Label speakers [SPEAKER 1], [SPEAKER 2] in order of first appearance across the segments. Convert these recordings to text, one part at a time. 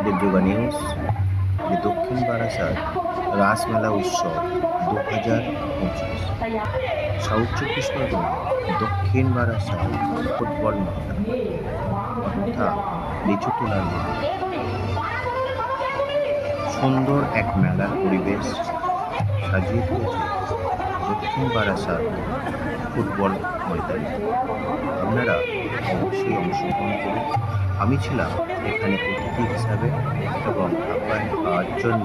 [SPEAKER 1] দেবযুগা news, দক্ষিণ বারাসাত রাসমেলা উৎসব 2025। South চব্বিশ পরগনা দক্ষিণ বারাসাত ফুটবল মাঠা অর্থাৎ লিচু তোলার মাঠ। সুন্দর এক মেলার পরিবেশ সাজিয়ে তুলেছে দক্ষিণ বারাসাত ফুটবল ময়দানে। আপনারা অবশ্যই অংশগ্রহণ করুন। আমি ছিলাম এখানে অতিথি হিসাবে এবং আপ্যায়ন পাওয়ার জন্য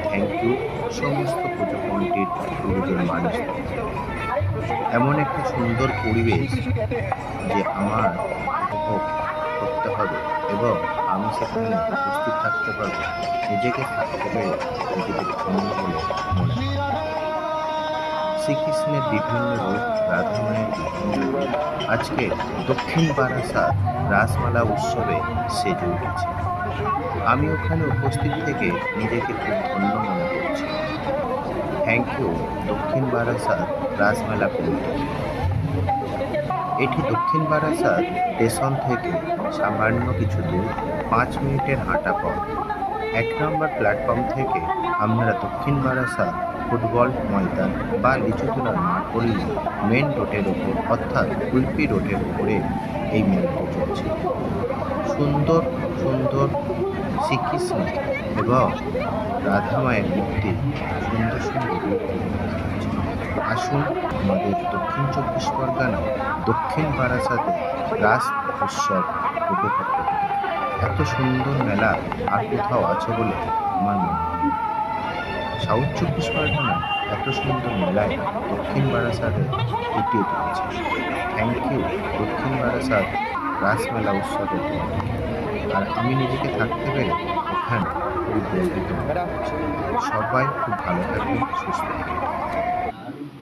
[SPEAKER 1] থ্যাংক ইউ সমস্ত পুজো কমিটির গুরুজন মানুষ। এমন একটা সুন্দর পরিবেশ যে আমার উপভোগ করতে হবে এবং আমি সেখানে উপস্থিত থাকতে পারবো, নিজেকে থাকতে পেরে নিজেকে ধন্য বলে মনে হয়। শ্রীকৃষ্ণের বিভিন্ন রূপ, রাধা মায়ের বিভিন্ন রূপ আজকে দক্ষিণ বারাসাত রাসমেলা উৎসবে সেজে উঠেছে। আমি ওখানে উপস্থিত থেকে নিজেকে খুব ধন্য মনে করছি। থ্যাংক ইউ দক্ষিণ বারাসাত রাসমেলা কমিটি। এটি দক্ষিণ বারাসাত স্টেশন থেকে সামান্য কিছু দূর, 5 মিনিটের হাঁটা পথ। 1 নম্বর প্ল্যাটফর্ম থেকে আপনারা দক্ষিণ বারাসাত ফুটবল ময়দান বা লিচু তোলার মাঠ বললে মেন রোডের ওপর অর্থাৎ কুলপি রোডের উপরে এই মেলাটি চলছে। সুন্দর সুন্দর শ্রীকৃষ্ণ এবং রাধা মায়ের মূর্তি সুন্দর সুন্দর রূপ দেখাচ্ছে। আসুন আমাদের দক্ষিণ চব্বিশ পরগনা দক্ষিণ বারাসাতে রাস উৎসব উপভোগ করতে। এত সুন্দর মেলা আর কোথাও আছে বলে আমার মনে হয়। সাউথ চব্বিশ পরগনা এত সুন্দর মেলায় দক্ষিণ বারাসাতে ফুটিয়ে তুলেছে। থ্যাংক ইউ দক্ষিণ বারাসাত রাসমেলা উৎসবের জন্য। আর আমি নিজেকে থাকতে পেরে ওখানে খুব গর্বিত। সবাই খুব ভালো থাকবেন, সুস্থ থাকবেন।